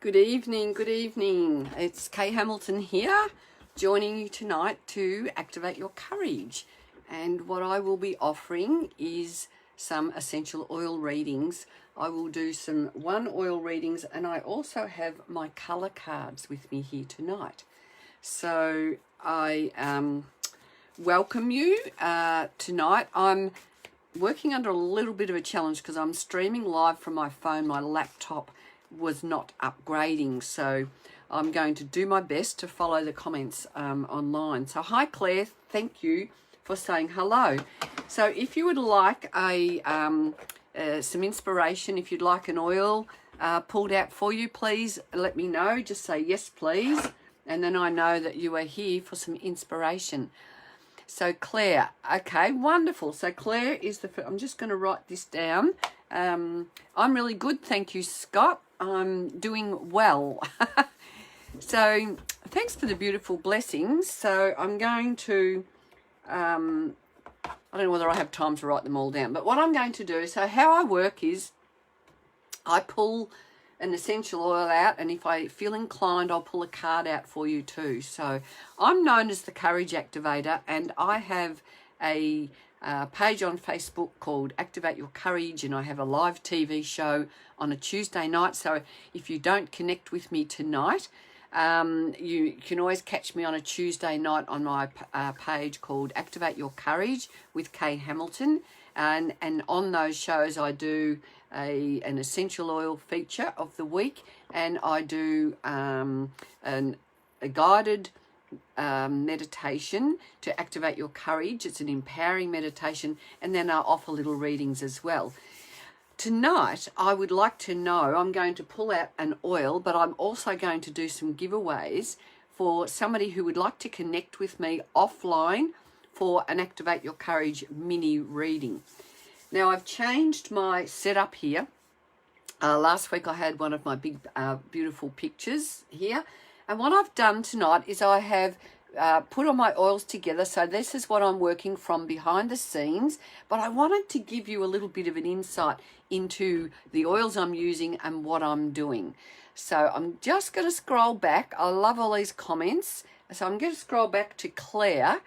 Good evening, good evening. It's Kay Hamilton here, joining you tonight to activate your courage. And what I will be offering is some essential oil readings. I will do some one oil readings, and I also have my colour cards with me here tonight. So I welcome you tonight. I'm working under a little bit of a challenge because I'm streaming live from my phone. My laptop was not upgrading, so I'm going to do my best to follow the comments online. So hi Claire, thank you for saying hello. So if you would like some inspiration, if you'd like an oil pulled out for you, please let me know. Just say yes please, and then I know that you are here for some inspiration. So Claire, okay, wonderful. So Claire is the first. I'm just going to write this down. I'm really good, thank you, Scott. I'm doing well. So thanks for the beautiful blessings. So I'm going to, I don't know whether I have time to write them all down, but what I'm going to do, so how I work is I pull an essential oil out, and if I feel inclined, I'll pull a card out for you too. So I'm known as the Courage Activator, and I have a page on Facebook called Activate Your Courage, and I have a live TV show on a Tuesday night. So if you don't connect with me tonight, you can always catch me on a Tuesday night on my page called Activate Your Courage with Kay Hamilton, and on those shows I do an essential oil feature of the week, and I do a guided meditation to activate your courage. It's an empowering meditation, and then I'll offer little readings as well. Tonight I would like to know, I'm going to pull out an oil, but I'm also going to do some giveaways for somebody who would like to connect with me offline for an Activate Your Courage mini reading. Now I've changed my setup here. Last week I had one of my big beautiful pictures here, and what I've done tonight is I have put all my oils together. So this is what I'm working from behind the scenes, but I wanted to give you a little bit of an insight into the oils I'm using and what I'm doing. So I'm just going to scroll back. I love all these comments. So I'm going to scroll back to Claire.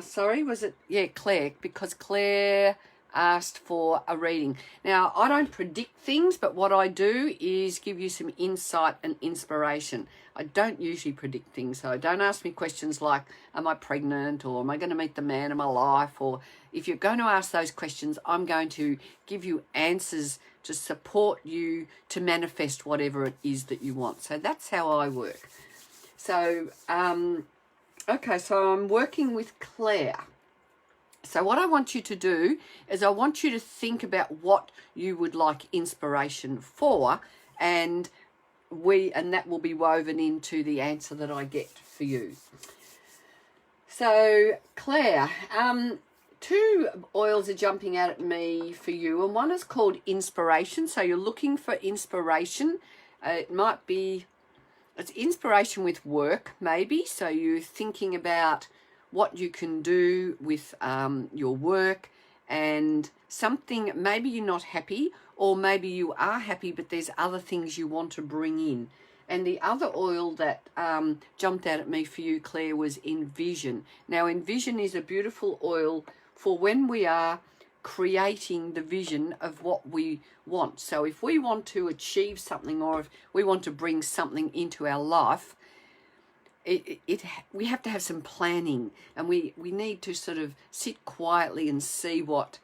Sorry, was it? Yeah, Claire, because Claire asked for a reading. Now, I don't predict things, but what I do is give you some insight and inspiration. I don't usually predict things, so don't ask me questions like, am I pregnant, or am I going to meet the man of my life? Or if you're going to ask those questions, I'm going to give you answers to support you to manifest whatever it is that you want. So that's how I work. So, okay, so I'm working with Claire. So what I want you to do is I want you to think about what you would like inspiration for, and that will be woven into the answer that I get for you. So Claire, two oils are jumping out at me for you, and one is called inspiration. So you're looking for inspiration. It might be, it's inspiration with work maybe. So you're thinking about what you can do with your work, and something, maybe you're not happy, or maybe you are happy but there's other things you want to bring in. And the other oil that jumped out at me for you, Claire, was Envision. Now Envision is a beautiful oil for when we are creating the vision of what we want. So if we want to achieve something, or if we want to bring something into our life, we have to have some planning, and we need to sort of sit quietly and see what,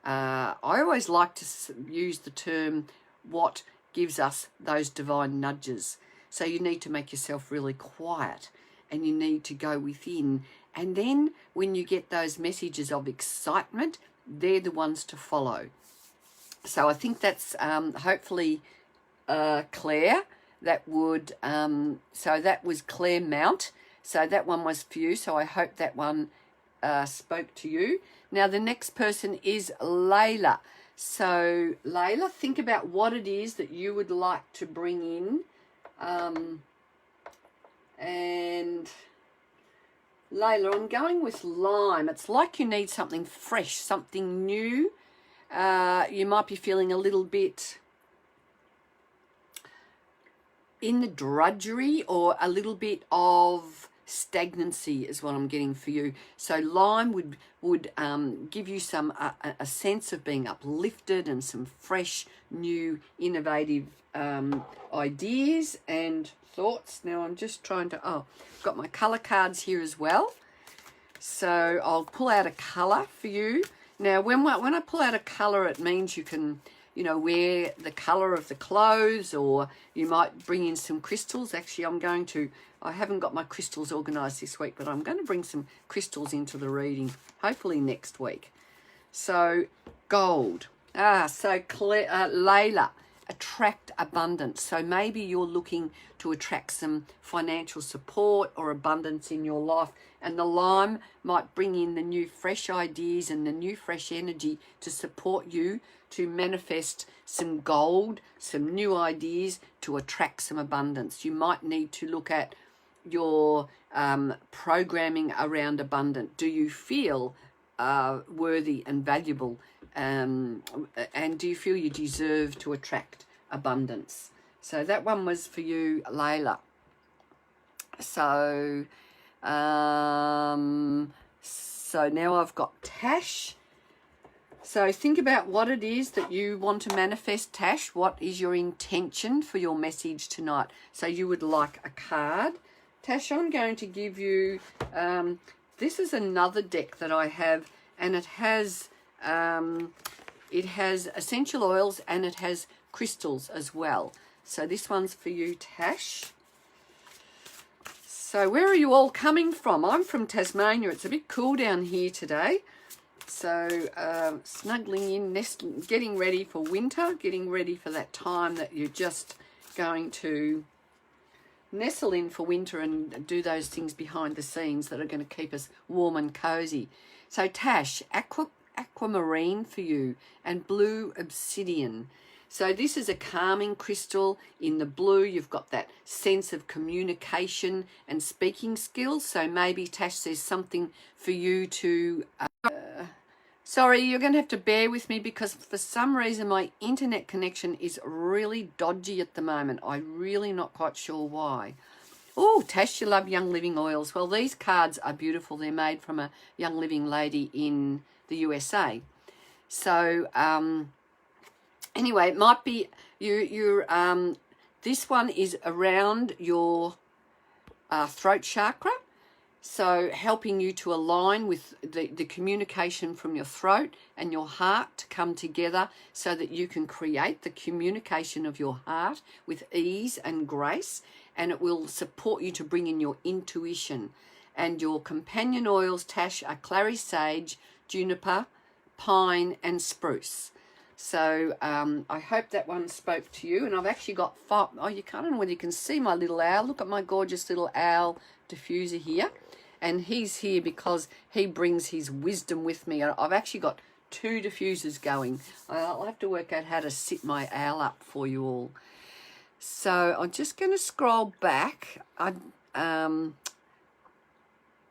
I always like to use the term, what gives us those divine nudges. So you need to make yourself really quiet, and you need to go within, and then when you get those messages of excitement, they're the ones to follow. So I think that's hopefully Claire. That would, so that was Claire Mount. So that one was for you. So I hope that one spoke to you. Now the next person is Layla. So Layla, think about what it is that you would like to bring in. And Layla, I'm going with lime. It's like you need something fresh, something new. You might be feeling a little bit in the drudgery or a little bit of stagnancy is what I'm getting for you. So lime would give you some a sense of being uplifted and some fresh, new, innovative ideas and thoughts. Now I'm just trying to, got my colour cards here as well. So I'll pull out a colour for you. Now when I pull out a colour, it means you can, you know, wear the colour of the clothes, or you might bring in some crystals. Actually, I haven't got my crystals organised this week, but I'm going to bring some crystals into the reading, hopefully next week. So, gold. So Layla, attract abundance. So maybe you're looking to attract some financial support or abundance in your life, and the lime might bring in the new fresh ideas and the new fresh energy to support you to manifest some gold, some new ideas to attract some abundance. You might need to look at your programming around abundance. Do you feel worthy and valuable, and do you feel you deserve to attract abundance? So that one was for you, Layla. So so now I've got Tash. So think about what it is that you want to manifest, Tash. What is your intention for your message tonight? So you would like a card. Tash, I'm going to give you, this is another deck that I have, and it has essential oils and it has crystals as well. So this one's for you, Tash. So where are you all coming from? I'm from Tasmania. It's a bit cool down here today. So snuggling in, nesting, getting ready for winter, getting ready for that time that you're just going to nestle in for winter and do those things behind the scenes that are going to keep us warm and cozy. So Tash, aquamarine for you, and blue obsidian. So this is a calming crystal. In the blue, you've got that sense of communication and speaking skills. So maybe, Tash, there's something for you to... sorry, you're going to have to bear with me because for some reason my internet connection is really dodgy at the moment. I'm really not quite sure why. Oh, Tash, you love Young Living oils. Well, these cards are beautiful. They're made from a Young Living lady in the USA. So... anyway, it might be this one is around your throat chakra, so helping you to align with the communication from your throat and your heart to come together so that you can create the communication of your heart with ease and grace, and it will support you to bring in your intuition. And your companion oils, Tash, are clary sage, juniper, pine and spruce. So I hope that one spoke to you. And I've actually got I don't know whether you can see my little owl. Look at my gorgeous little owl diffuser here. And he's here because he brings his wisdom with me. I've actually got 2 diffusers going. I'll have to work out how to sit my owl up for you all. So I'm just going to scroll back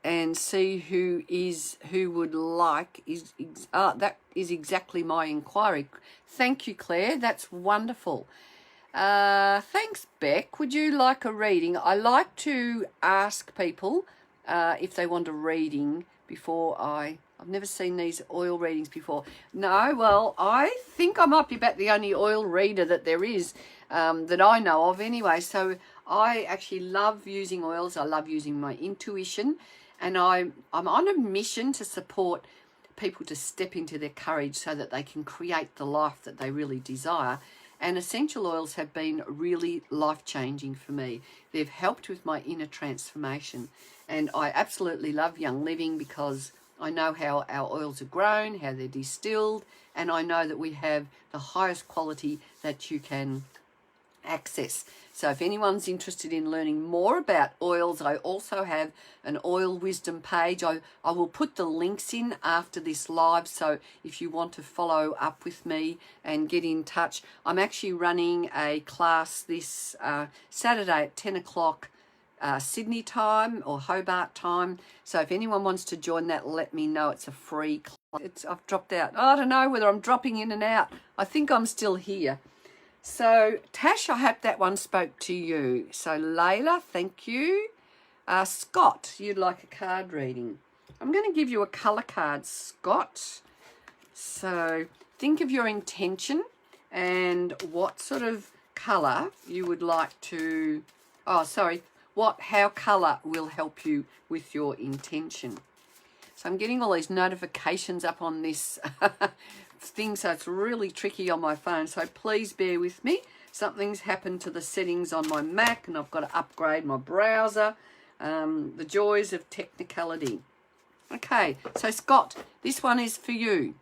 and see who would like that is exactly my inquiry. Thank you, Claire. That's wonderful. Thanks, Beck. Would you like a reading? I like to ask people if they want a reading before I've never seen these oil readings before. No, well, I think I might be about the only oil reader that there is that I know of anyway. So I actually love using oils. I love using my intuition. And I'm on a mission to support people to step into their courage so that they can create the life that they really desire. And essential oils have been really life-changing for me. They've helped with my inner transformation. And I absolutely love Young Living because I know how our oils are grown, how they're distilled, and I know that we have the highest quality that you can access. So if anyone's interested in learning more about oils, I also have an oil wisdom page. I will put the links in after this live, so if you want to follow up with me and get in touch. I'm actually running a class this Saturday at 10 o'clock Sydney time or Hobart time. So if anyone wants to join that, let me know. It's a free class. I've dropped out. I don't know whether I'm dropping in and out. I think I'm still here. So, Tash, I hope that one spoke to you. So, Layla, thank you. Scott, you'd like a card reading. I'm going to give you a colour card, Scott. So, think of your intention and what sort of colour you would like to... how colour will help you with your intention. So I'm getting all these notifications up on this thing, so it's really tricky on my phone. So please bear with me. Something's happened to the settings on my Mac and I've got to upgrade my browser. The joys of technicality. Okay, so Scott, this one is for you.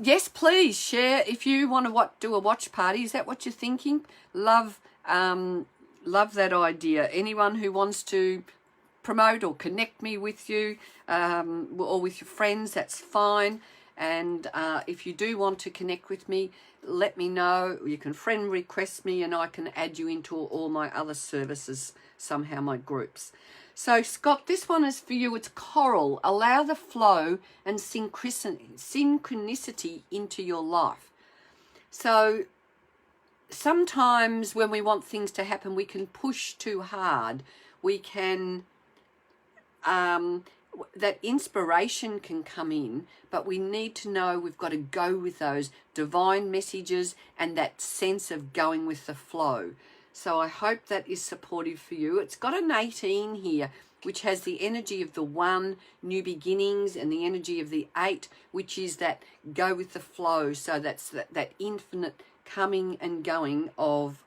Yes, please share if you want to do a watch party. Is that what you're thinking? Love that idea. Anyone who wants to promote or connect me with you or with your friends, that's fine. And if you do want to connect with me, let me know. You can friend request me and I can add you into all my other services somehow, my groups. So Scott, this one is for you. It's coral. Allow the flow and synchronicity into your life. So sometimes when we want things to happen, we can push too hard. We can, that inspiration can come in, but we need to know we've got to go with those divine messages and that sense of going with the flow. So I hope that is supportive for you. It's got an 18 here, which has the energy of the 1, new beginnings, and the energy of the 8, which is that go with the flow. So that's that infinite coming and going of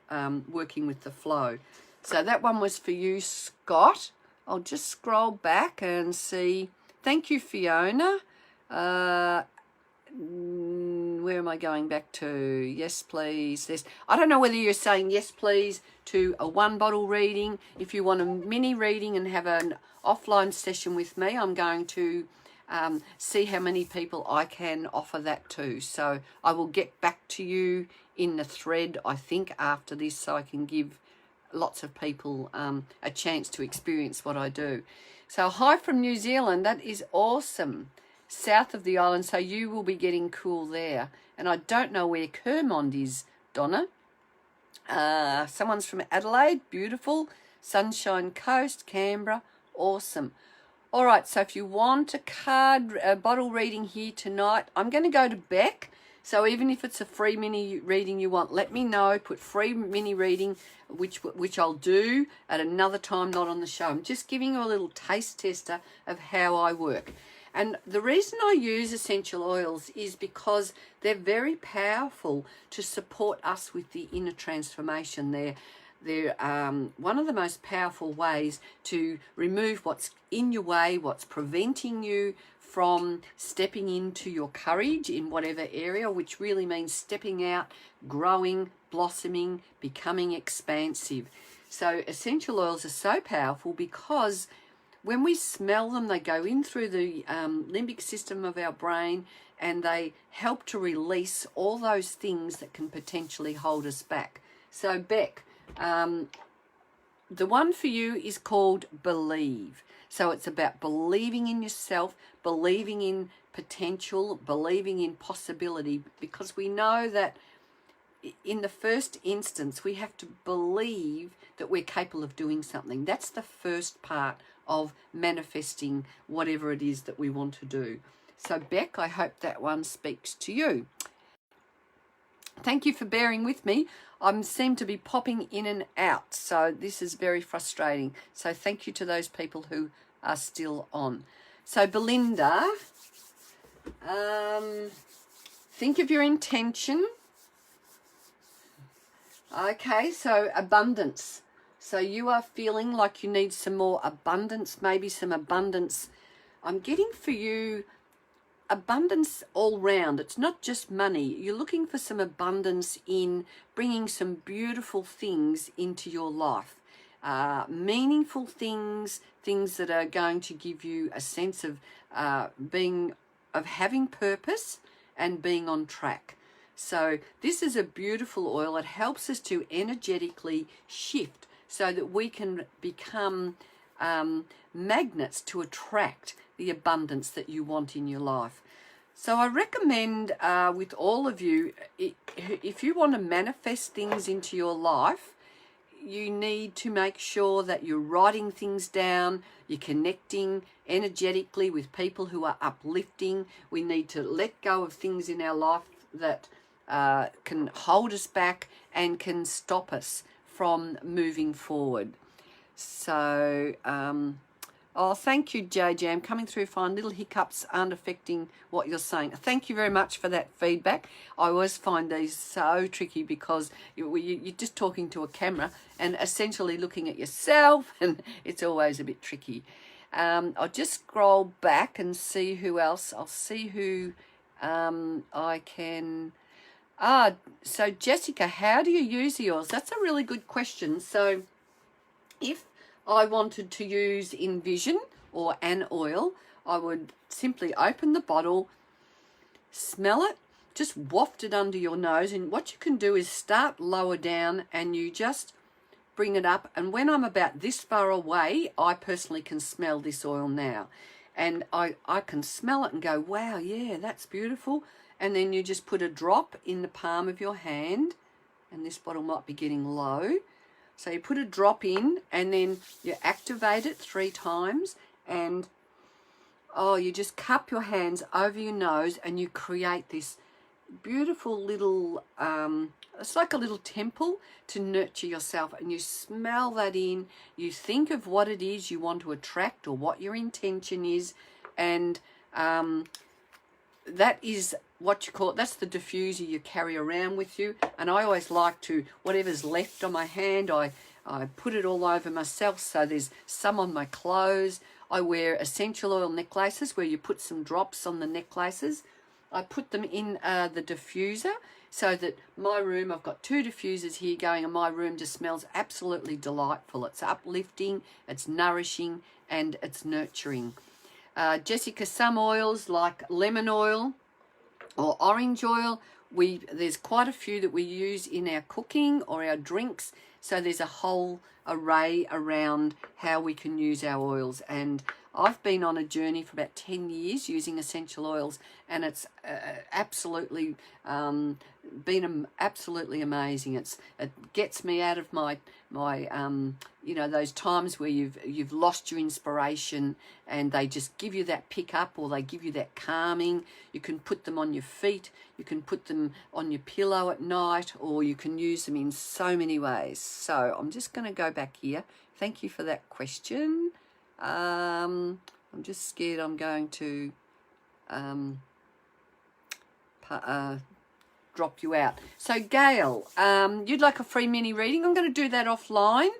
working with the flow. So that one was for you, Scott. I'll just scroll back and see. Thank you, Fiona. Where am I going back to? Yes, please. I don't know whether you're saying yes, please, to a 1-bottle reading. If you want a mini reading and have an offline session with me, I'm going to see how many people I can offer that to. So I will get back to you in the thread, I think, after this, so I can give lots of people a chance to experience what I do. So hi from New Zealand. That is awesome. South of the island, so you will be getting cool there. And I don't know where Kermond is, Donna. Someone's from Adelaide, beautiful. Sunshine Coast, Canberra, awesome. All right, so if you want a bottle reading here tonight, I'm going to go to Beck. So even if it's a free mini reading you want, let me know. Put free mini reading, which I'll do at another time, not on the show. I'm just giving you a little taste tester of how I work. And the reason I use essential oils is because they're very powerful to support us with the inner transformation. They're one of the most powerful ways to remove what's in your way, what's preventing you from stepping into your courage in whatever area, which really means stepping out, growing, blossoming, becoming expansive. So essential oils are so powerful because when we smell them, they go in through the limbic system of our brain and they help to release all those things that can potentially hold us back. So Beck, the one for you is called Believe. So it's about believing in yourself, believing in potential, believing in possibility, because we know that in the first instance, we have to believe that we're capable of doing something. That's the first part of manifesting whatever it is that we want to do. So Beck, I hope that one speaks to you. Thank you for bearing with me. I seem to be popping in and out, so this is very frustrating. So thank you to those people who are still on. So Belinda, think of your intention. Okay, so abundance. So you are feeling like you need some more abundance, maybe some abundance. I'm getting for you abundance all round. It's not just money. You're looking for some abundance in bringing some beautiful things into your life. Meaningful things, things that are going to give you a sense of having purpose and being on track. So this is a beautiful oil. It helps us to energetically shift so that we can become magnets to attract the abundance that you want in your life. So I recommend with all of you, if you want to manifest things into your life, you need to make sure that you're writing things down, you're connecting energetically with people who are uplifting. We need to let go of things in our life that can hold us back and can stop us from moving forward. So, oh, thank you, JJ. I'm coming through fine. Little hiccups aren't affecting what you're saying. Thank you very much for that feedback. I always find these so tricky because you're just talking to a camera and essentially looking at yourself, and it's always a bit tricky. I'll just scroll back and see who else. I'll see who I can... so Jessica, how do you use the oils? That's a really good question. So if I wanted to use Envision or an oil, I would simply open the bottle, smell it, just waft it under your nose, and what you can do is start lower down and you just bring it up, and when I'm about this far away, I personally can smell this oil now, and I can smell it and go, wow, yeah, that's beautiful. And then you just put a drop in the palm of your hand, and this bottle might be getting low. So you put a drop in and then you activate it 3 times, and you just cup your hands over your nose and you create this beautiful little, it's like a little temple to nurture yourself, and you smell that in, you think of what it is you want to attract or what your intention is, and that is what you call it, that's the diffuser you carry around with you. And I always like to, whatever's left on my hand, I put it all over myself, so there's some on my clothes. I wear essential oil necklaces where you put some drops on the necklaces. I put them in the diffuser so that my room, I've got 2 diffusers here going, and my room just smells absolutely delightful. It's uplifting, it's nourishing, and it's nurturing. Jessica, some oils like lemon oil or orange oil, there's quite a few that we use in our cooking or our drinks, so there's a whole array around how we can use our oils. And I've been on a journey for about 10 years using essential oils, and it's absolutely been absolutely amazing. It gets me out of my you know, those times where you've lost your inspiration, and they just give you that pick up, or they give you that calming. You can put them on your feet, you can put them on your pillow at night, or you can use them in so many ways. So I'm just going to go back here. Thank you for that question. I'm just scared I'm going to drop you out. So Gail, you'd like a free mini reading? I'm going to do that offline.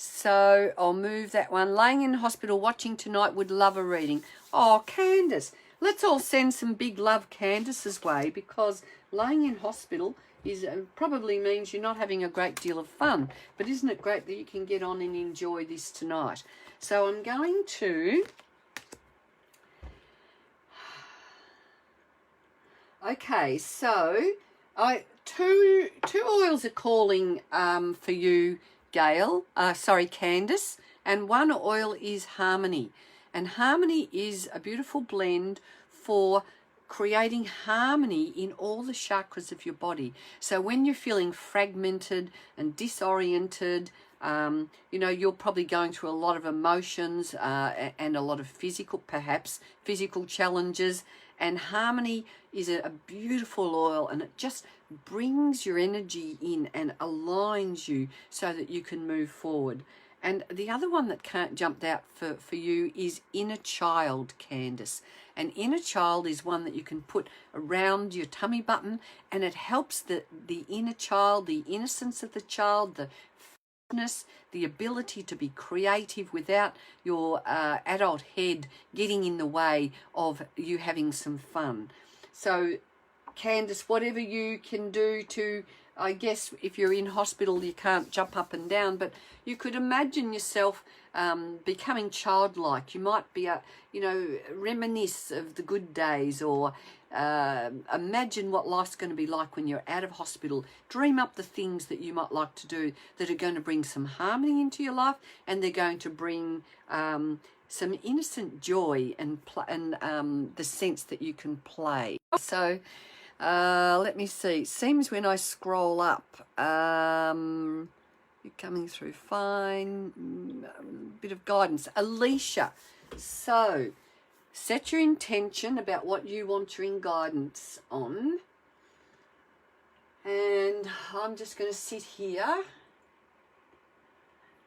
So I'll move that one. Laying in hospital watching tonight, would love a reading. Oh, Candace, let's all send some big love Candace's way, because laying in hospital is probably means you're not having a great deal of fun. But isn't it great that you can get on and enjoy this tonight? So I'm going to... Okay, so two oils are calling for you, Gail. Sorry, Candace. And one oil is Harmony. And Harmony is a beautiful blend for creating harmony in all the chakras of your body. So when you're feeling fragmented and disoriented, you know, you're probably going through a lot of emotions and a lot of physical challenges. And Harmony is a beautiful oil, and it just brings your energy in and aligns you so that you can move forward. And the other one that can't jump out for you is Inner Child, Candace. And Inner Child is one that you can put around your tummy button, and it helps the inner child, the innocence of the child, the ability to be creative without your adult head getting in the way of you having some fun. So Candace, whatever you can do to, I guess if you're in hospital you can't jump up and down, but you could imagine yourself becoming childlike. You might be, you know, reminisce of the good days, or imagine what life's going to be like when you're out of hospital. Dream up the things that you might like to do that are going to bring some harmony into your life, and they're going to bring some innocent joy and the sense that you can play. So let me see. It seems when I scroll up, you're coming through fine. A bit of guidance. Alicia. So set your intention about what you want your guidance on. And I'm just going to sit here.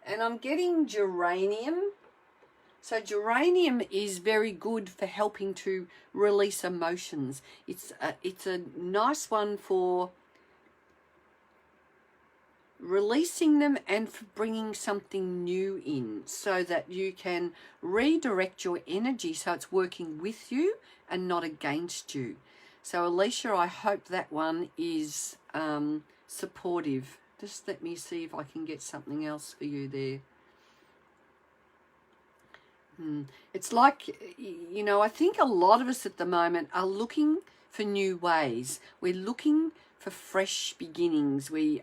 And I'm getting geranium. So geranium is very good for helping to release emotions. It's a nice one for releasing them and for bringing something new in, so that you can redirect your energy so it's working with you and not against you. So Alicia, I hope that one is supportive. Just let me see if I can get something else for you there. It's like, you know, I think a lot of us at the moment are looking for new ways. We're looking for fresh beginnings. We're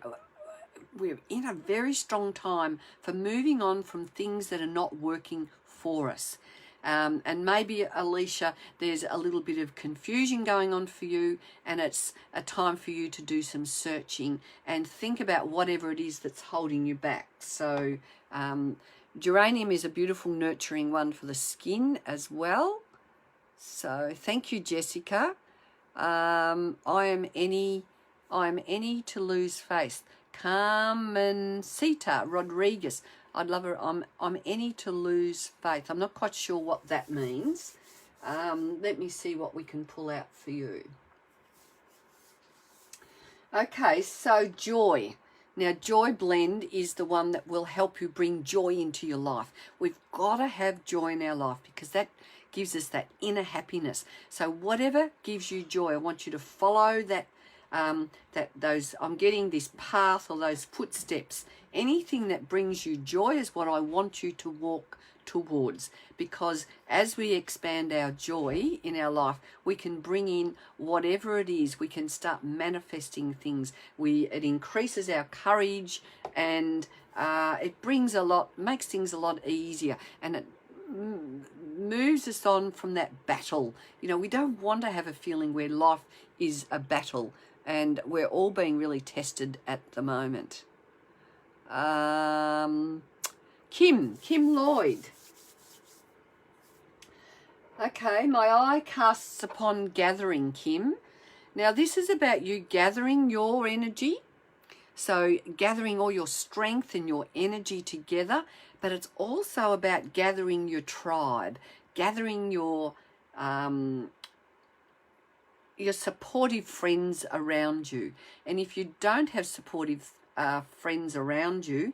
in a very strong time for moving on from things that are not working for us. And maybe, Alicia, there's a little bit of confusion going on for you, and it's a time for you to do some searching and think about whatever it is that's holding you back. So geranium is a beautiful nurturing one for the skin as well. So thank you, Jessica. I am any to lose faith. Carmencita Rodriguez. I'd love her. I'm any to lose faith. I'm not quite sure what that means. Let me see what we can pull out for you. Okay, so joy. Now, Joy Blend is the one that will help you bring joy into your life. We've got to have joy in our life because that gives us that inner happiness. So whatever gives you joy, I want you to follow that. I'm getting this path or those footsteps. Anything that brings you joy is what I want you to walk towards, because as we expand our joy in our life, we can bring in whatever it is. We can start manifesting things. It increases our courage, and it brings makes things a lot easier, and it moves us on from that battle. You know, we don't want to have a feeling where life is a battle, and we're all being really tested at the moment. Kim Lloyd. Okay, my eye casts upon gathering, Kim. Now this is about you gathering your energy. So gathering all your strength and your energy together, but it's also about gathering your tribe, gathering your supportive friends around you. And if you don't have supportive friends around you,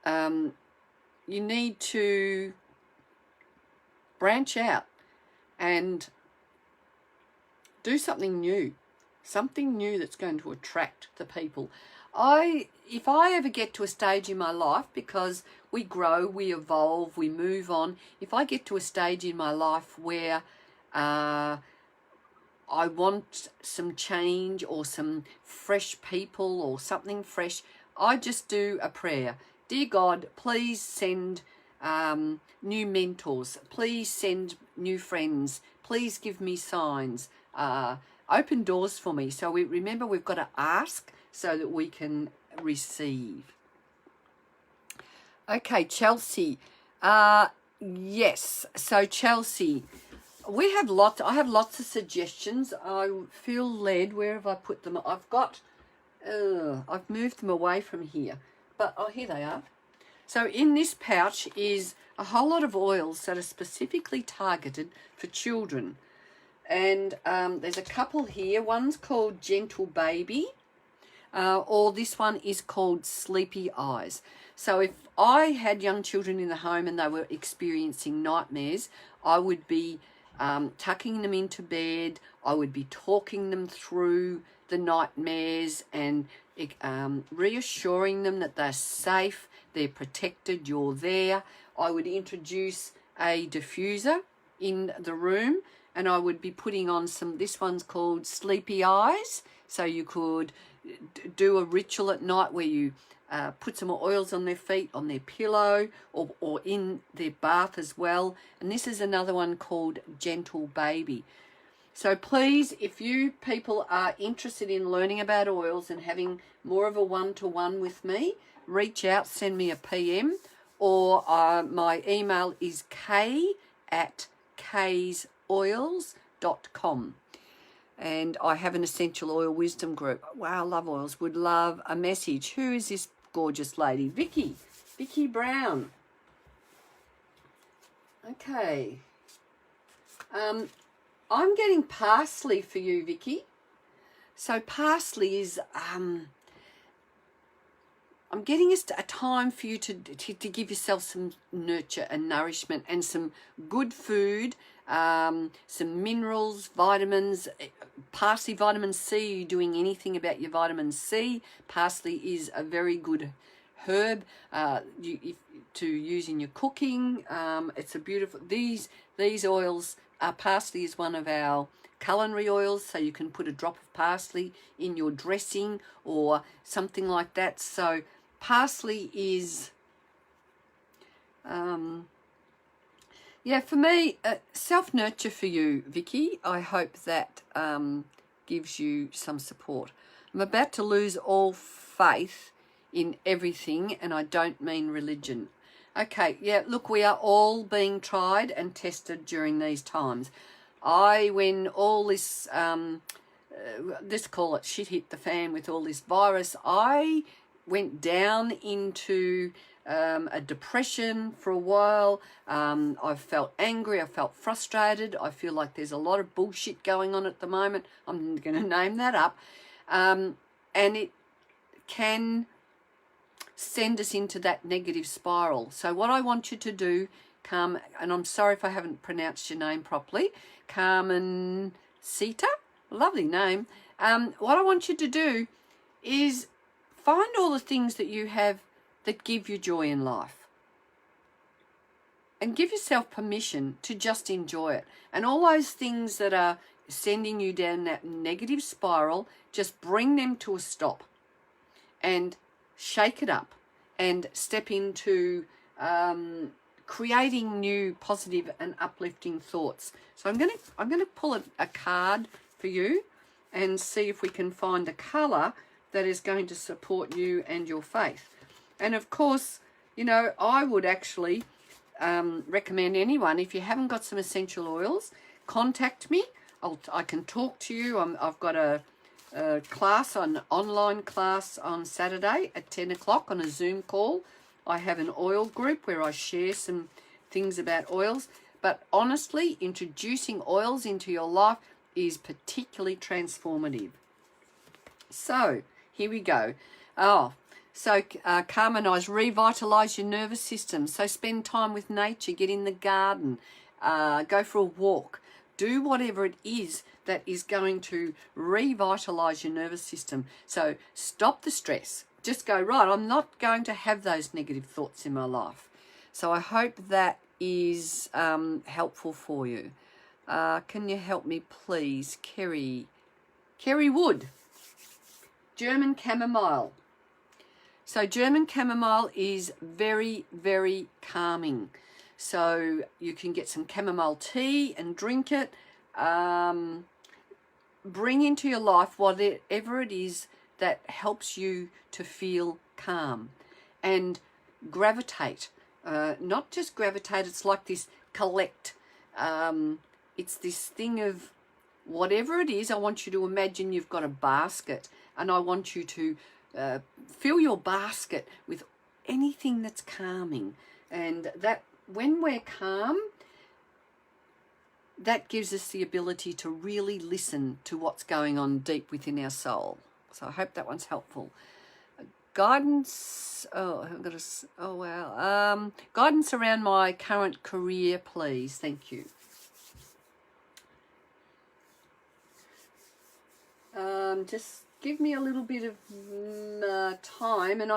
you need to branch out and do something new that's going to attract the people. If I ever get to a stage in my life, because we grow, we evolve, we move on, if I get to a stage in my life where I want some change or some fresh people or something fresh, I just do a prayer. Dear God, please send new mentors. Please send new friends. Please give me signs. Open doors for me. So remember, we've got to ask so that we can receive. Okay, Chelsea. Yes. So Chelsea, I have lots of suggestions. I feel led. Where have I put them? I've moved them away from here. But here they are. So in this pouch is a whole lot of oils that are specifically targeted for children. And there's a couple here. One's called Gentle Baby, or this one is called Sleepy Eyes. So if I had young children in the home and they were experiencing nightmares, I would be tucking them into bed. I would be talking them through the nightmares and reassuring them that they're safe, they're protected, you're there. I would introduce a diffuser in the room, and I would be putting on this one's called Sleepy Eyes. So you could do a ritual at night where you put some oils on their feet, on their pillow, or in their bath as well. And this is another one called Gentle Baby. So please, if you people are interested in learning about oils and having more of a one-to-one with me, reach out, send me a PM, or my email is kay@kaysoils.com. And I have an essential oil wisdom group. Wow, I love oils. Would love a message. Who is this gorgeous lady? Vicky Brown. Okay. I'm getting parsley for you, Vicky. So parsley is, I'm getting a time for you to give yourself some nurture and nourishment and some good food, some minerals, vitamins. Parsley, vitamin C. You're doing anything about your vitamin C? Parsley is a very good herb to use in your cooking. It's a beautiful. These oils. Parsley is one of our culinary oils, so you can put a drop of parsley in your dressing or something like that. So parsley is, yeah, for me, self-nurture for you, Vicky. I hope that gives you some support. I'm about to lose all faith in everything, and I don't mean religion. Okay, yeah, look, we are all being tried and tested during these times. When all this, let's call it shit hit the fan with all this virus, I went down into a depression for a while. I felt angry, I felt frustrated. I feel like there's a lot of bullshit going on at the moment. I'm going to name that up. And it can send us into that negative spiral. So what I want you to do, and I'm sorry if I haven't pronounced your name properly, Carmen Sita, lovely name. What I want you to do is find all the things that you have that give you joy in life, and give yourself permission to just enjoy it. And all those things that are sending you down that negative spiral, just bring them to a stop and shake it up and step into creating new positive and uplifting thoughts. So I'm gonna pull a card for you and see if we can find a colour that is going to support you and your faith. And of course, you know, I would actually recommend anyone, if you haven't got some essential oils, contact me. I can talk to you. I've got a class, an online class on Saturday at 10 o'clock on a Zoom call. I have an oil group where I share some things about oils. But honestly, introducing oils into your life is particularly transformative. So here we go. Carmenize, revitalise your nervous system. So spend time with nature, get in the garden, go for a walk. Do whatever it is that is going to revitalise your nervous system. So stop the stress. Just go, right, I'm not going to have those negative thoughts in my life. So I hope that is helpful for you. Can you help me, please? Kerry Wood, German chamomile. So German chamomile is very, very calming. So you can get some chamomile tea and drink it. Bring into your life whatever it is that helps you to feel calm, and gravitate. Not just gravitate, it's like this collect. It's this thing of whatever it is. I want you to imagine you've got a basket, and I want you to fill your basket with anything that's calming. And that when we're calm, that gives us the ability to really listen to what's going on deep within our soul. So I hope that one's helpful. Guidance. Guidance around my current career, please. Thank you. Just give me a little bit of time, and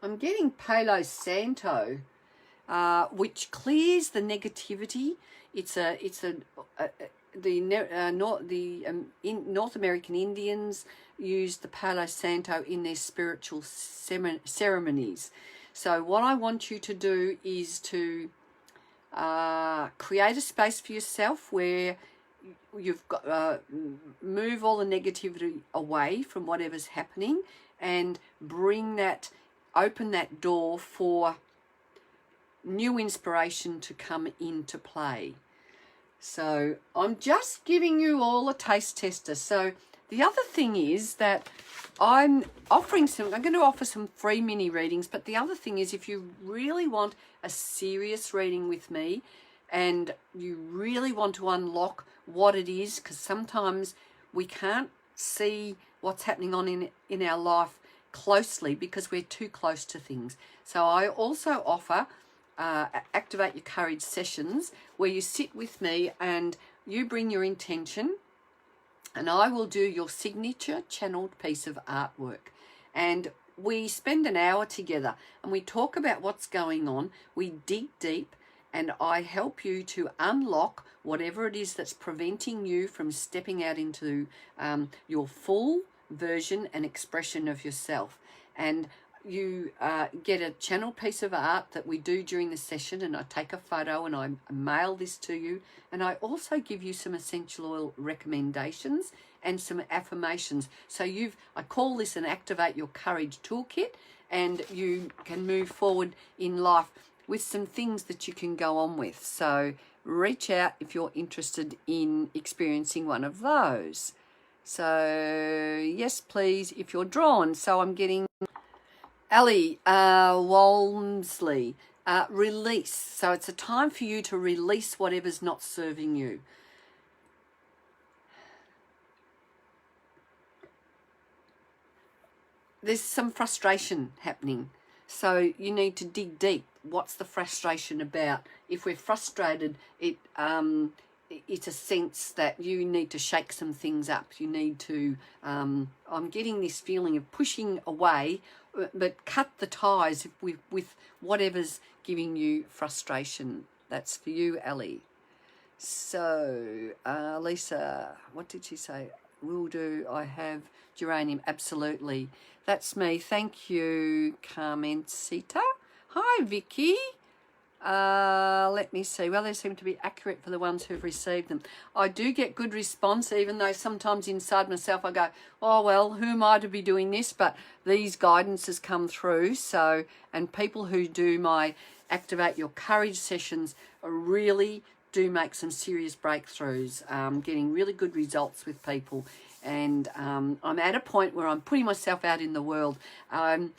I'm getting Palo Santo, which clears the negativity. It's North American Indians use the Palo Santo in their spiritual ceremonies. So what I want you to do is to create a space for yourself where you've got move all the negativity away from whatever's happening, and open that door for new inspiration to come into play. So I'm just giving you all a taste tester. So the other thing is that I'm going to offer some free mini readings, but the other thing is, if you really want a serious reading with me and you really want to unlock what it is, because sometimes we can't see what's happening in our life closely because we're too close to things. So I also offer Activate Your Courage sessions where you sit with me and you bring your intention, and I will do your signature channeled piece of artwork. And we spend an hour together and we talk about what's going on. We dig deep and I help you to unlock whatever it is that's preventing you from stepping out into your full version and expression of yourself. And you get a channel piece of art that we do during the session, and I take a photo and I mail this to you, and I also give you some essential oil recommendations and some affirmations. So I call this an Activate Your Courage toolkit, and you can move forward in life with some things that you can go on with. So reach out if you're interested in experiencing one of those. So yes, please, if you're drawn. So I'm getting Ellie Walmsley, release. So it's a time for you to release whatever's not serving you. There's some frustration happening. So you need to dig deep. What's the frustration about? If we're frustrated, it's a sense that you need to shake some things up. You need to, I'm getting this feeling of pushing away, but cut the ties with whatever's giving you frustration. That's for you, Ellie. So, Lisa, what did she say? Will do. I have geranium. Absolutely. That's me. Thank you, Carmencita. Hi, Vicky. Let me see. Well, they seem to be accurate for the ones who've received them. I do get good response, even though sometimes inside myself I go, oh, well, who am I to be doing this? But these guidances come through. So, and people who do my Activate Your Courage sessions really do make some serious breakthroughs, getting really good results with people. And I'm at a point where I'm putting myself out in the world. I'm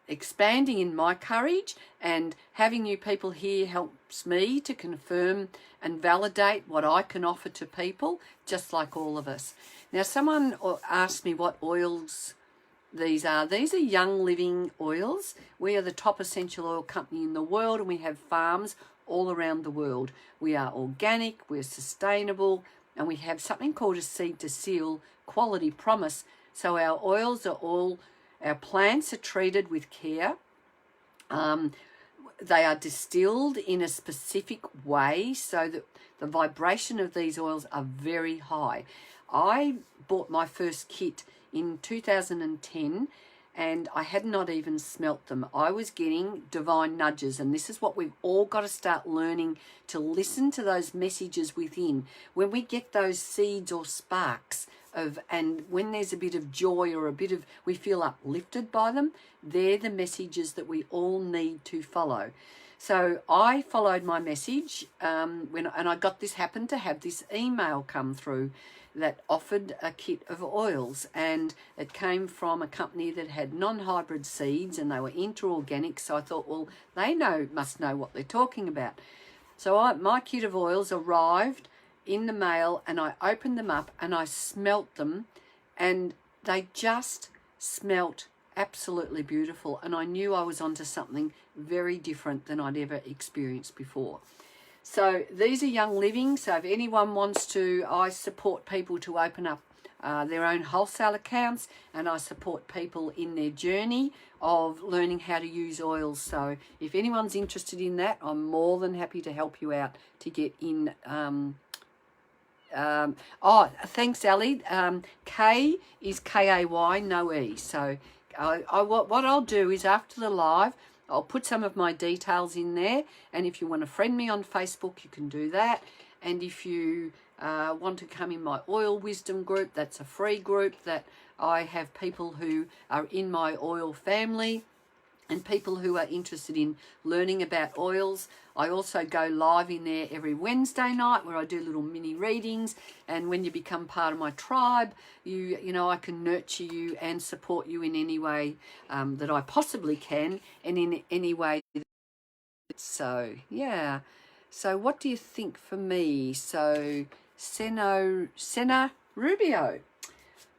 expanding in my courage, and having you people here helps me to confirm and validate what I can offer to people, just like all of us. Now, someone asked me what oils these are. These are Young Living oils. We are the top essential oil company in the world, and we have farms all around the world. We are organic, we're sustainable, and we have something called a seed to seal quality promise. So our oils are our plants are treated with care. They are distilled in a specific way so that the vibration of these oils are very high. I bought my first kit in 2010 and I had not even smelt them. I was getting divine nudges, and this is what we've all got to start learning, to listen to those messages within. When we get those seeds or sparks and when there's a bit of joy or we feel uplifted by them, they're the messages that we all need to follow. So I followed my message and I got this, happened to have this email come through that offered a kit of oils, and it came from a company that had non-hybrid seeds and they were inter-organic. So I thought, well, they must know what they're talking about. So my kit of oils arrived in the mail, and I opened them up and I smelt them, and they just smelt absolutely beautiful, and I knew I was onto something very different than I'd ever experienced before. So these are Young Living. So if anyone wants to, I support people to open up their own wholesale accounts, and I support people in their journey of learning how to use oils. So if anyone's interested in that, I'm more than happy to help you out to get in Oh, thanks, Ali. K is K-A-Y, no E. So what I'll do is after the live, I'll put some of my details in there. And if you want to friend me on Facebook, you can do that. And if you want to come in my oil wisdom group, that's a free group that I have people who are in my oil family and people who are interested in learning about oils. I also go live in there every Wednesday night where I do little mini readings, and when you become part of my tribe, you know, I can nurture you and support you in any way that I possibly can, and in any way. So yeah, so what do you think for me? So Senna Rubio.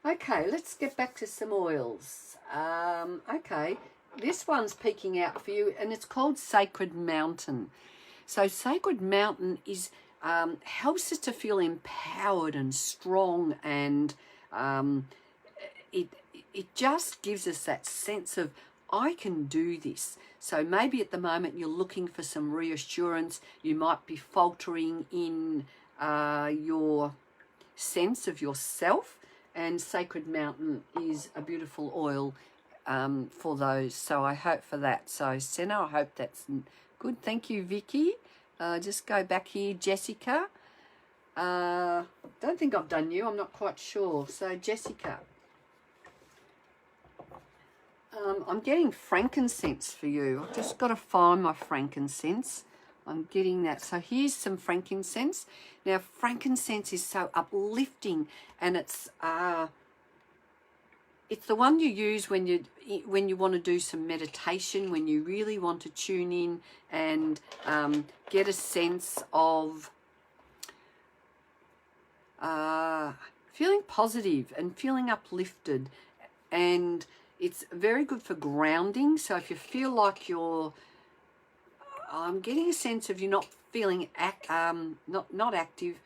Okay, let's get back to some oils. Okay, this one's peeking out for you, and it's called Sacred Mountain. So Sacred Mountain is helps us to feel empowered and strong, and it just gives us that sense of, I can do this. So maybe at the moment you're looking for some reassurance. You might be faltering in your sense of yourself, and Sacred Mountain is a beautiful oil for those. So I hope for that. So Senna, I hope that's good. Thank you, Vicky. Just go back here, Jessica. Don't think I've done you. I'm not quite sure. So Jessica. I'm getting frankincense for you. I've just got to find my frankincense. I'm getting that. So here's some frankincense. Now, frankincense is so uplifting, and it's the one you use when you want to do some meditation, when you really want to tune in and get a sense of feeling positive and feeling uplifted. And it's very good for grounding. So if you feel like I'm getting a sense of you're not feeling not active.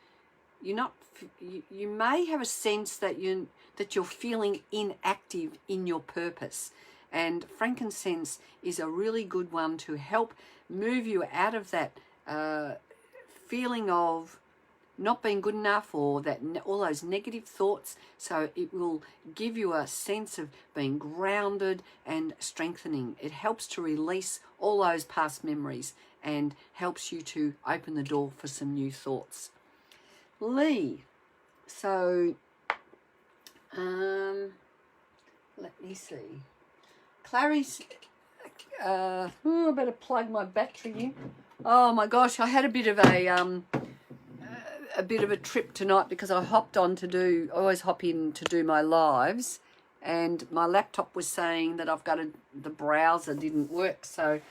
You may have a sense that you're feeling inactive in your purpose. And frankincense is a really good one to help move you out of that feeling of not being good enough, or that all those negative thoughts. So it will give you a sense of being grounded and strengthening. It helps to release all those past memories and helps you to open the door for some new thoughts. Lee, so let me see. Clary's I better plug my battery in. Oh my gosh, I had a bit of a trip tonight because I always hop in to do my lives, and my laptop was saying that the browser didn't work, so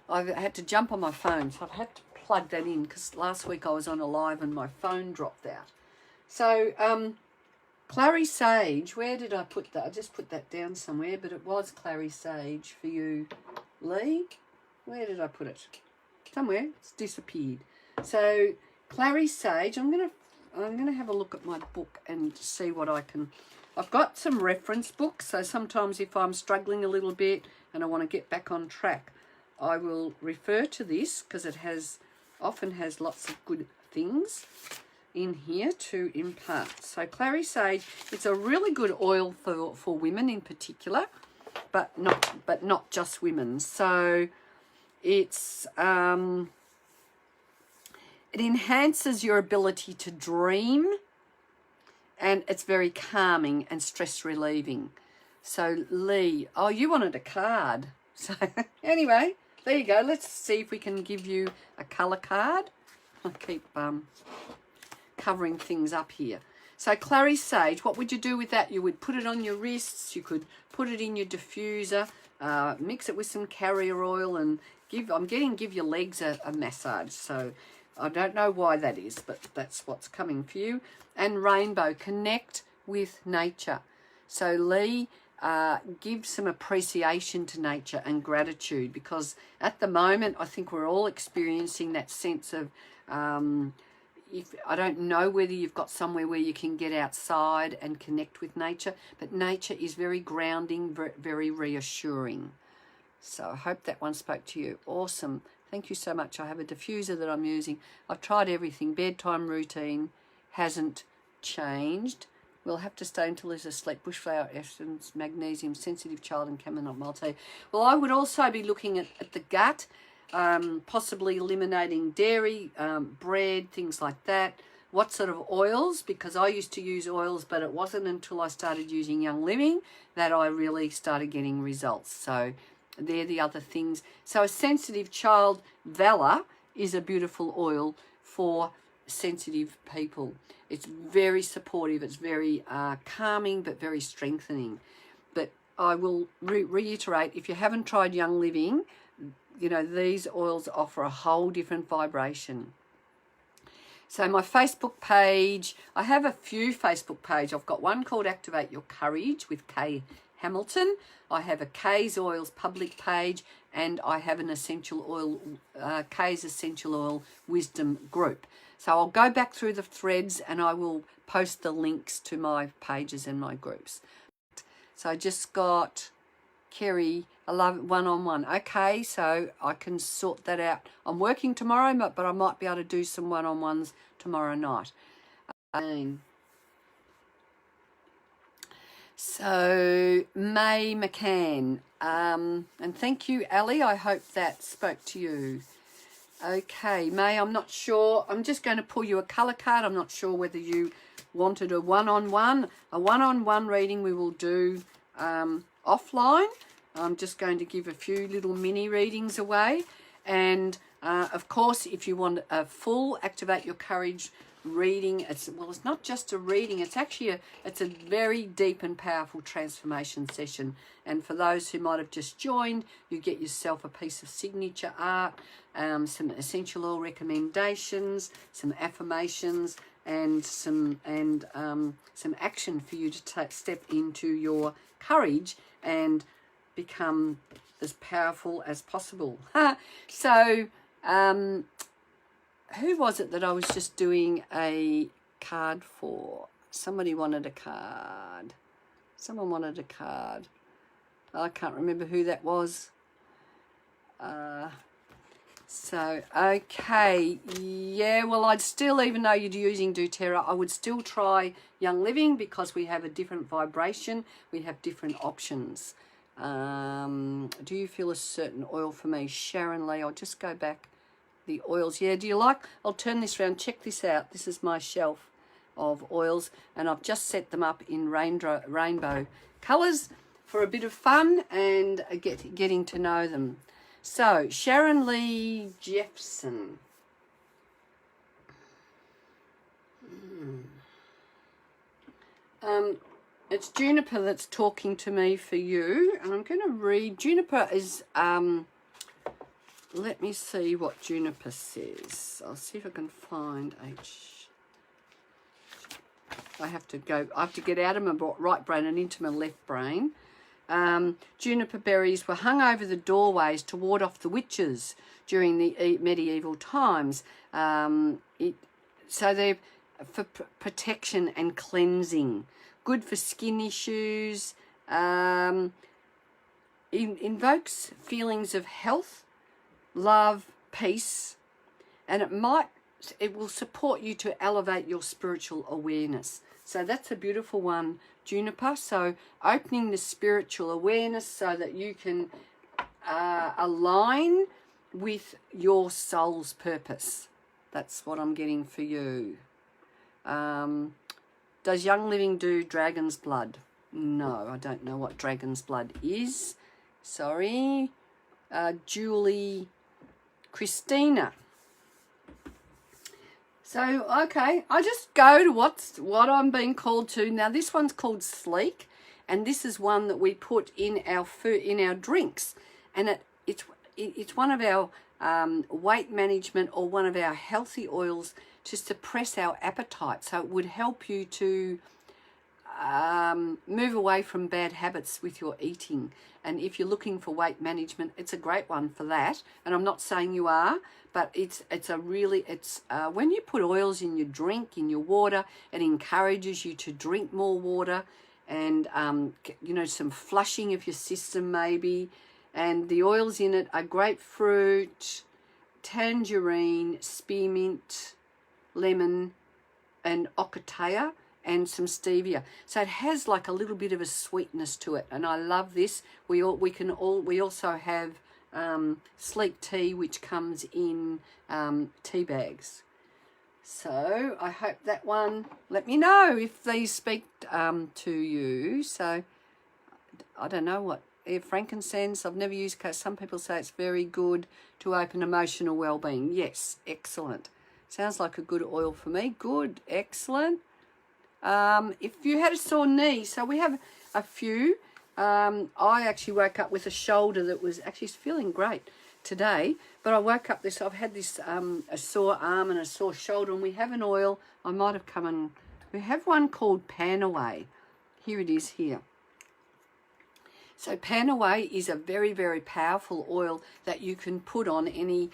I had to jump on my phone. So I've had to plug that in because last week I was on a live and my phone dropped out. So Clary Sage, where did I put that? I just put that down somewhere, but it was Clary Sage for you, Lee. Where did I put it? Somewhere. It's disappeared. So Clary Sage, I'm gonna have a look at my book and see what I can. I've got some reference books, so sometimes if I'm struggling a little bit and I want to get back on track, I will refer to this because it often has lots of good things in here to impart. So Clary Sage, it's a really good oil for women in particular, but not just women. So it's it enhances your ability to dream, and it's very calming and stress relieving. So Lee, oh, you wanted a card. So anyway, there you go. Let's see if we can give you a colour card. I keep covering things up here. So Clary Sage, what would you do with that? You would put it on your wrists. You could put it in your diffuser, mix it with some carrier oil, and give your legs a massage. So I don't know why that is, but that's what's coming for you. And Rainbow, connect with nature. So Lee, give some appreciation to nature and gratitude, because at the moment I think we're all experiencing that sense of if I don't know whether you've got somewhere where you can get outside and connect with nature, but nature is very grounding, very reassuring. So I hope that one spoke to you. Awesome. Thank you so much. I have a diffuser that I'm using. I've tried everything. Bedtime routine, hasn't changed. We'll have to stay until there's a sleep. Bushflower essence, magnesium, sensitive child, and chamomile multi. Well, I would also be looking at the gut, possibly eliminating dairy, bread, things like that. What sort of oils? Because I used to use oils, but it wasn't until I started using Young Living that I really started getting results. So they're the other things. So a sensitive child, Valor, is a beautiful oil for sensitive people. It's very supportive. It's very calming, but very strengthening. But I will reiterate, if you haven't tried Young Living, you know, these oils offer a whole different vibration. So my Facebook page, I have a few Facebook pages. I've got one called Activate Your Courage with Kay Hamilton. I have a Kay's Oils public page, and I have an essential oil, Kay's Essential Oil Wisdom group. So I'll go back through the threads and I will post the links to my pages and my groups. So I just got Kerry, I love it, one-on-one. Okay, so I can sort that out. I'm working tomorrow, but I might be able to do some one-on-ones tomorrow night. So May McCann, and thank you, Ali. I hope that spoke to you. Okay, May, I'm not sure. I'm just going to pull you a colour card. I'm not sure whether you wanted a one-on-one. A one-on-one reading we will do offline. I'm just going to give a few little mini readings away. And, of course, if you want a full Activate Your Courage reading, it's not just a reading, it's actually it's a very deep and powerful transformation session. And for those who might have just joined, you get yourself a piece of signature art, some essential oil recommendations, some affirmations, and some action for you to step into your courage and become as powerful as possible. So who was it that I was just doing a card for? Somebody wanted a card. Someone wanted a card. I can't remember who that was. So, okay. Yeah, well, I'd still, even though you're using doTERRA, I would still try Young Living because we have a different vibration. We have different options. Do you feel a certain oil for me? Sharon Lee, I'll just go back. The oils, yeah, do you like? I'll turn this around. Check this out. This is my shelf of oils, and I've just set them up in rainbow colours for a bit of fun and getting to know them. So, Sharon Lee Jeffson. It's Juniper that's talking to me for you, and I'm going to read. Juniper is, let me see what Juniper says. I'll see if I can find I have to get out of my right brain and into my left brain. Juniper berries were hung over the doorways to ward off the witches during the medieval times. So they're for protection and cleansing. Good for skin issues. Invokes feelings of health, love, peace, and it will support you to elevate your spiritual awareness. So that's a beautiful one, Juniper. So opening the spiritual awareness so that you can align with your soul's purpose. That's what I'm getting for you. Does Young Living do dragon's blood? No, I don't know what dragon's blood is. Sorry. Julie Christina. So, okay, I just go to what I'm being called to. Now, this one's called Sleek, and this is one that we put in our food, in our drinks, and it's one of our weight management or one of our healthy oils to suppress our appetite. So it would help you to move away from bad habits with your eating. And if you're looking for weight management, it's a great one for that. And I'm not saying you are, but it's when you put oils in your drink, in your water, it encourages you to drink more water, and some flushing of your system maybe. And the oils in it are grapefruit, tangerine, spearmint, lemon, and ocotea and some stevia. So it has like a little bit of a sweetness to it, and I love this. We also have sleek tea, which comes in tea bags. So I hope that one, let me know if these speak to you. So I don't know what, frankincense, I've never used, because some people say it's very good to open emotional well-being. Yes, excellent. Sounds like a good oil for me. Good, excellent. If you had a sore knee, so we have a few. I actually woke up with a shoulder that was actually feeling great today, but I woke up I've had this a sore arm and a sore shoulder, and we have an oil. I might have come and we have one called Panaway. Here it is here. So Panaway is a very, very powerful oil that you can put on any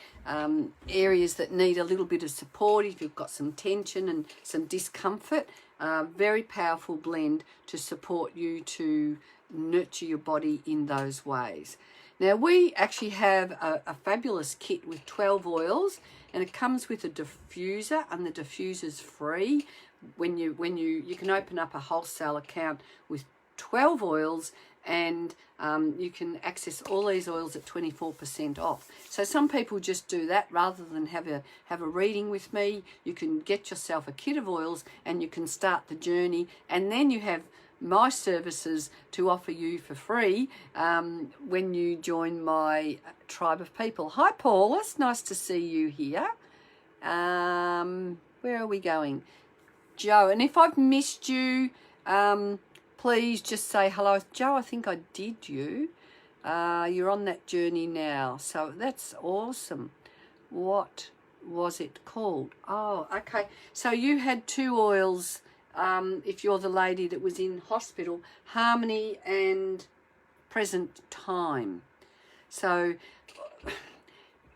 areas that need a little bit of support. If you've got some tension and some discomfort, very powerful blend to support you to nurture your body in those ways. Now we actually have a fabulous kit with 12 oils, and it comes with a diffuser, and the diffuser's free. When you can open up a wholesale account with 12 oils, and you can access all these oils at 24% off. So some people just do that rather than have a reading with me. You can get yourself a kit of oils and you can start the journey, and then you have my services to offer you for free when you join my tribe of people. Hi Paul, it's nice to see you here. Where are we going? Joe, and if I've missed you, please just say hello. Joe, I think I did you. You're on that journey now, so that's awesome. What was it called? Oh, okay. So you had 2 oils, if you're the lady that was in hospital, Harmony and Present Time. So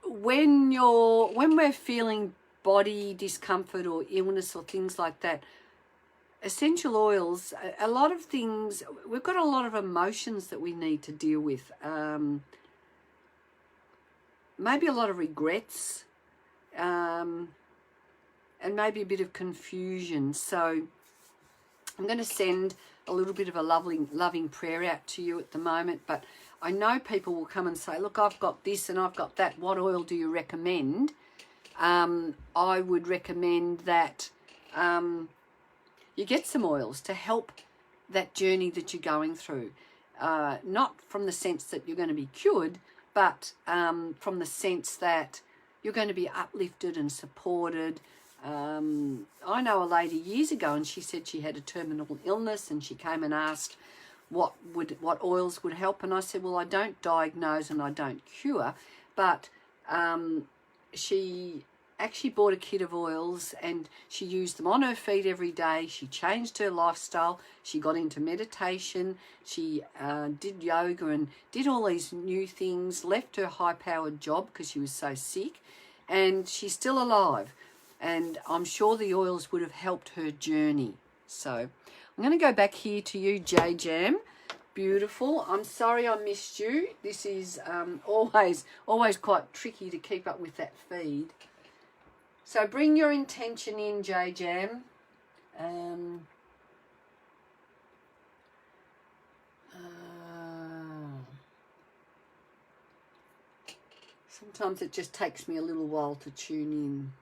when we're feeling body discomfort or illness or things like that, essential oils, a lot of things, we've got a lot of emotions that we need to deal with. Maybe a lot of regrets, and maybe a bit of confusion. So I'm going to send a little bit of a loving prayer out to you at the moment, but I know people will come and say, look, I've got this and I've got that. What oil do you recommend? I would recommend that you get some oils to help that journey that you're going through. Not from the sense that you're going to be cured, but from the sense that you're going to be uplifted and supported. I know a lady years ago, and she said she had a terminal illness, and she came and asked what oils would help, and I said, well, I don't diagnose and I don't cure, but she actually bought a kit of oils and she used them on her feet every day. She changed her lifestyle. She got into meditation. She did yoga and did all these new things, left her high-powered job because she was so sick, and she's still alive. And I'm sure the oils would have helped her journey. So I'm going to go back here to you, J Jam. Beautiful. I'm sorry I missed you. This is always quite tricky to keep up with that feed. So bring your intention in, J Jam. Sometimes it just takes me a little while to tune in.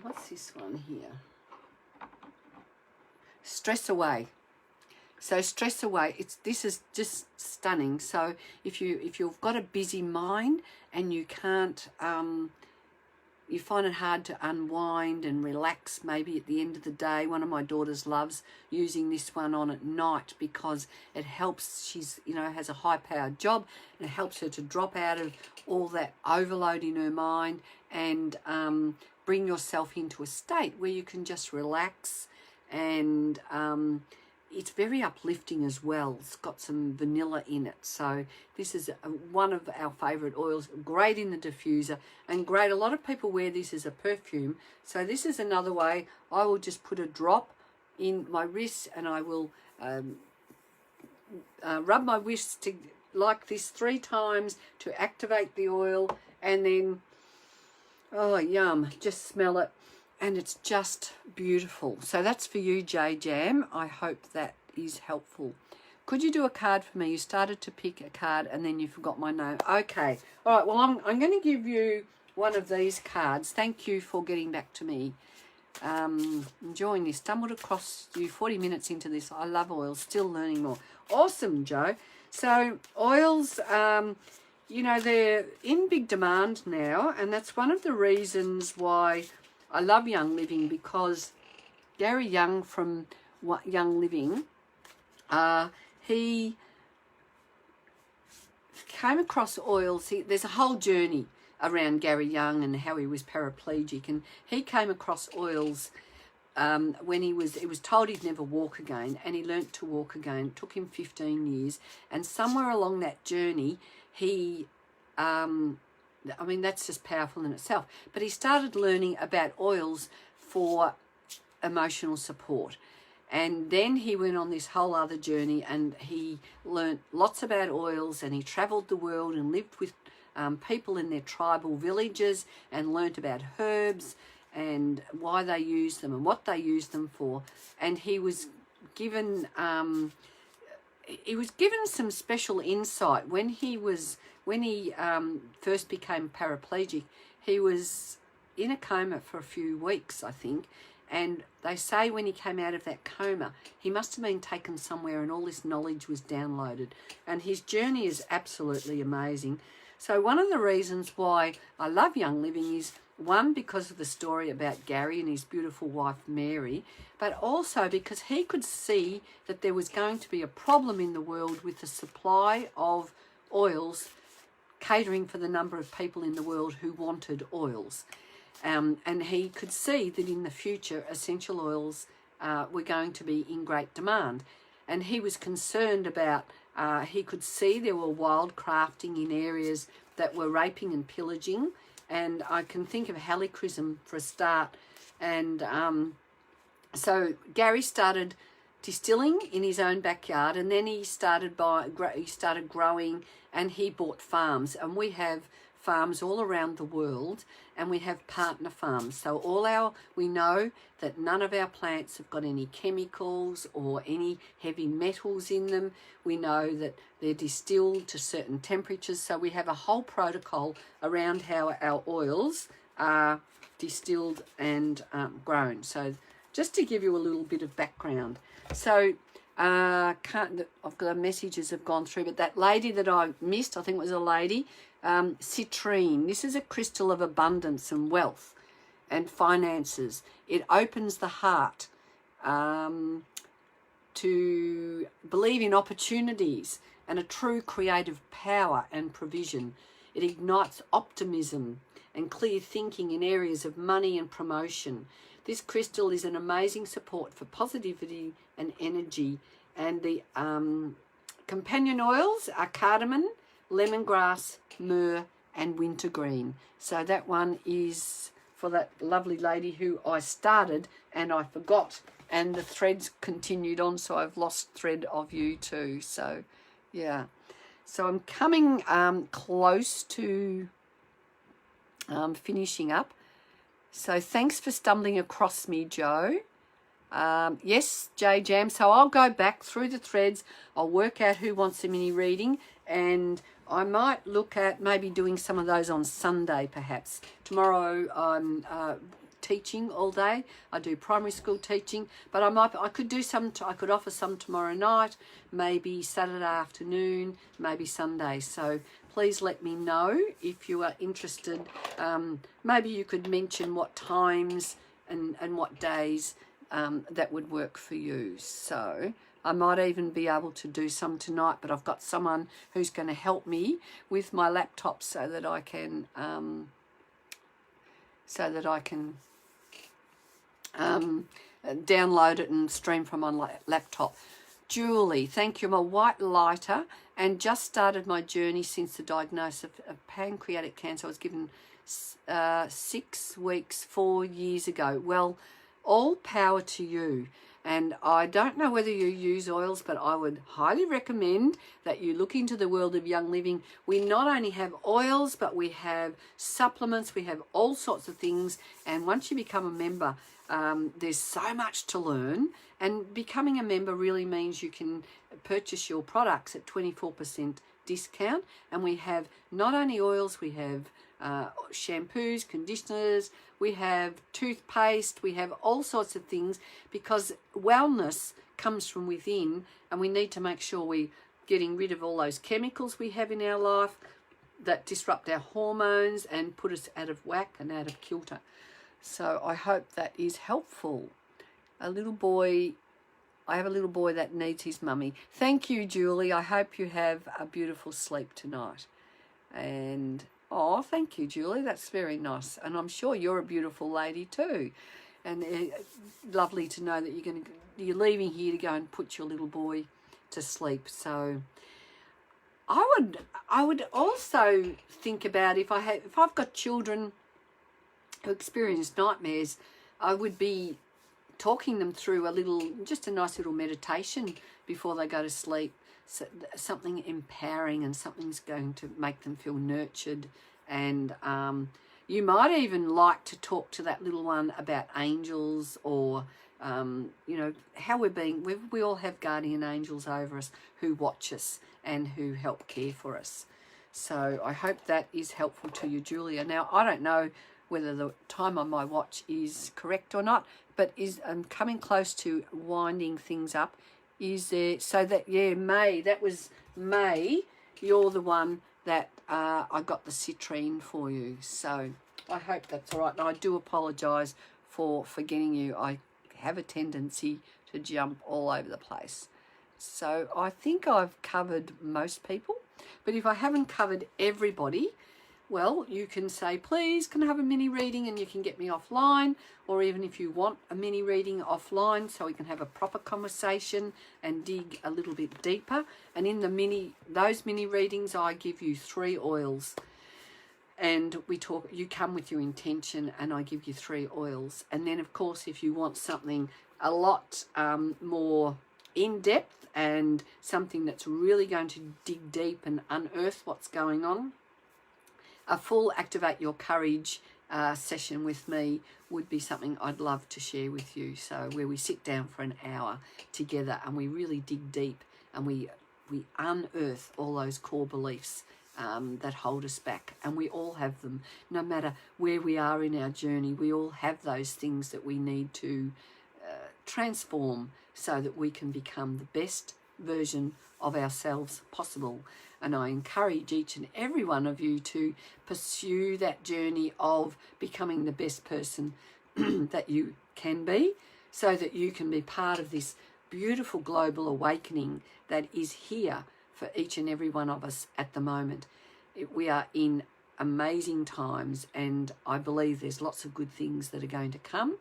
What's this one here? Stress away. So stress away. This is just stunning. So if you've got a busy mind and you can't, you find it hard to unwind and relax maybe at the end of the day. One of my daughters loves using this one on at night because it helps. She's, has a high-powered job, and it helps her to drop out of all that overload in her mind and bring yourself into a state where you can just relax, and it's very uplifting as well. It's got some vanilla in it. So this is one of our favourite oils, great in the diffuser and great. A lot of people wear this as a perfume. So this is another way. I will just put a drop in my wrist, and I will rub my wrist like this 3 times to activate the oil, and then Oh, yum. Just smell it. And it's just beautiful. So that's for you, J Jam. I hope that is helpful. Could you do a card for me? You started to pick a card and then you forgot my name. Okay. All right. Well, I'm going to give you one of these cards. Thank you for getting back to me. Enjoying this. Stumbled across you 40 minutes into this. I love oils. Still learning more. Awesome, Joe. So oils, you know, they're in big demand now, and that's one of the reasons why I love Young Living, because Gary Young from Young Living, he came across oils. There's a whole journey around Gary Young and how he was paraplegic, and he came across oils when it was told he'd never walk again, and he learnt to walk again. It took him 15 years, and somewhere along that journey he I mean, that's just powerful in itself, but he started learning about oils for emotional support. And then he went on this whole other journey, and he learnt lots about oils, and he travelled the world and lived with people in their tribal villages and learnt about herbs and why they use them and what they use them for. And he was given some special insight when he first became paraplegic. He was in a coma for a few weeks, I think, and they say when he came out of that coma, he must have been taken somewhere and all this knowledge was downloaded. And his journey is absolutely amazing. So one of the reasons why I love Young Living is, one, because of the story about Gary and his beautiful wife Mary, but also because he could see that there was going to be a problem in the world with the supply of oils catering for the number of people in the world who wanted oils. And he could see that in the future essential oils were going to be in great demand. And he was concerned about, he could see there were wildcrafting in areas that were raping and pillaging. And I can think of helichrysum for a start. And so Gary started distilling in his own backyard, and then he started growing, and he bought farms. And we have farms all around the world, and we have partner farms. So we know that none of our plants have got any chemicals or any heavy metals in them. We know that they're distilled to certain temperatures. So we have a whole protocol around how our oils are distilled and grown. So just to give you a little bit of background. So I've got the messages have gone through, but that lady that I missed, I think it was a lady, citrine. This is a crystal of abundance and wealth and finances. It opens the heart to believe in opportunities and a true creative power and provision. It ignites optimism and clear thinking in areas of money and promotion. This crystal is an amazing support for positivity and energy. And the companion oils are cardamom, lemongrass, myrrh and wintergreen. So that one is for that lovely lady who I started and I forgot, and the threads continued on, so I've lost thread of you too. So yeah, so I'm coming close to finishing up. So thanks for stumbling across me, Joe. Yes, J Jam. So I'll go back through the threads. I'll work out who wants a mini reading, and I might look at maybe doing some of those on Sunday, perhaps. Tomorrow I'm teaching all day. I do primary school teaching, but I could do some. I could offer some tomorrow night, maybe Saturday afternoon, maybe Sunday. So please let me know if you are interested. Maybe you could mention what times and what days that would work for you. So I might even be able to do some tonight, but I've got someone who's going to help me with my laptop so that I can download it and stream from my laptop. Julie, thank you. I'm a white lighter and just started my journey since the diagnosis of pancreatic cancer. I was given 6 weeks 4 years ago. Well, all power to you. And I don't know whether you use oils, but I would highly recommend that you look into the world of Young Living. We not only have oils, but we have supplements, we have all sorts of things. And once you become a member, there's so much to learn. And becoming a member really means you can purchase your products at 24% discount. And we have not only oils, we have shampoos, conditioners, we have toothpaste, we have all sorts of things, because wellness comes from within, and we need to make sure we're getting rid of all those chemicals we have in our life that disrupt our hormones and put us out of whack and out of kilter. So I hope that is helpful. I have a little boy that needs his mummy. Thank you, Julie. I hope you have a beautiful sleep tonight. And oh, thank you, Julie. That's very nice. And I'm sure you're a beautiful lady too. And lovely to know that you're leaving here to go and put your little boy to sleep. So I would also think about if I've got children who experience nightmares, I would be talking them through just a nice little meditation before they go to sleep. So something empowering, and something's going to make them feel nurtured. And you might even like to talk to that little one about angels, or how we all have guardian angels over us who watch us and who help care for us. So I hope that is helpful to you, Julia. Now, I don't know whether the time on my watch is correct or not, but I'm coming close to winding things up. Is there, so that, yeah, May, that was May, you're the one that I got the citrine for you. So I hope that's all right. And I do apologise for forgetting you. I have a tendency to jump all over the place. So I think I've covered most people. But if I haven't covered everybody, well, you can say, please, can I have a mini reading, and you can get me offline, or even if you want a mini reading offline so we can have a proper conversation and dig a little bit deeper. And in those mini readings, I give you 3 oils, and you come with your intention, and I give you 3 oils. And then, of course, if you want something a lot more in-depth and something that's really going to dig deep and unearth what's going on, a full Activate Your Courage session with me would be something I'd love to share with you. So where we sit down for an hour together and we really dig deep, and we unearth all those core beliefs that hold us back. And we all have them. No matter where we are in our journey, we all have those things that we need to transform so that we can become the best version of ourselves possible. And I encourage each and every one of you to pursue that journey of becoming the best person that you can be, so that you can be part of this beautiful global awakening that is here for each and every one of us at the moment. We are in amazing times, and I believe there's lots of good things that are going to come.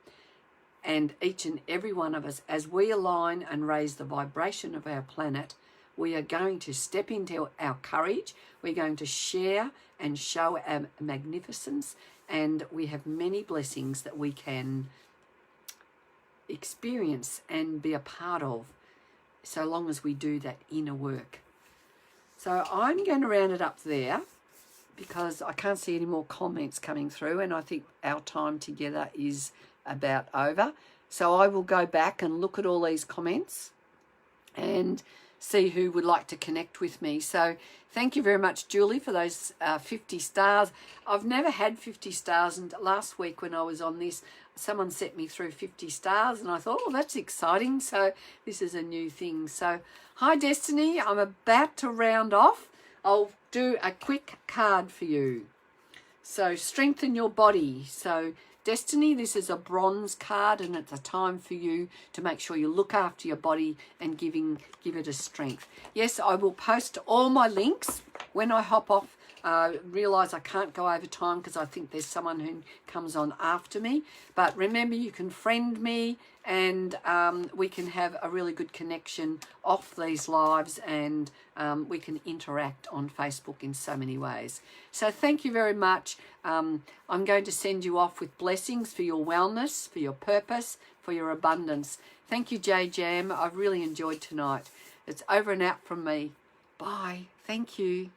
And each and every one of us, as we align and raise the vibration of our planet, we are going to step into our courage. We're going to share and show our magnificence, and we have many blessings that we can experience and be a part of, so long as we do that inner work. So I'm going to round it up there, because I can't see any more comments coming through, and I think our time together is about over. So I will go back and look at all these comments and see who would like to connect with me. So thank you very much, Julie, for those 50 stars. I've never had 50 stars, and last week when I was on this, someone set me through 50 stars, and I thought, oh, that's exciting. So this is a new thing. So hi, Destiny. I'm about to round off. I'll do a quick card for you. So strengthen your body. So Destiny, this is a bronze card, and it's a time for you to make sure you look after your body and give it a strength. Yes, I will post all my links when I hop off realise I can't go over time because I think there's someone who comes on after me. But remember, you can friend me, and we can have a really good connection off these lives, and we can interact on Facebook in so many ways. So thank you very much. I'm going to send you off with blessings for your wellness, for your purpose, for your abundance. Thank you, J Jam. I've really enjoyed tonight. It's over and out from me. Bye. Thank you.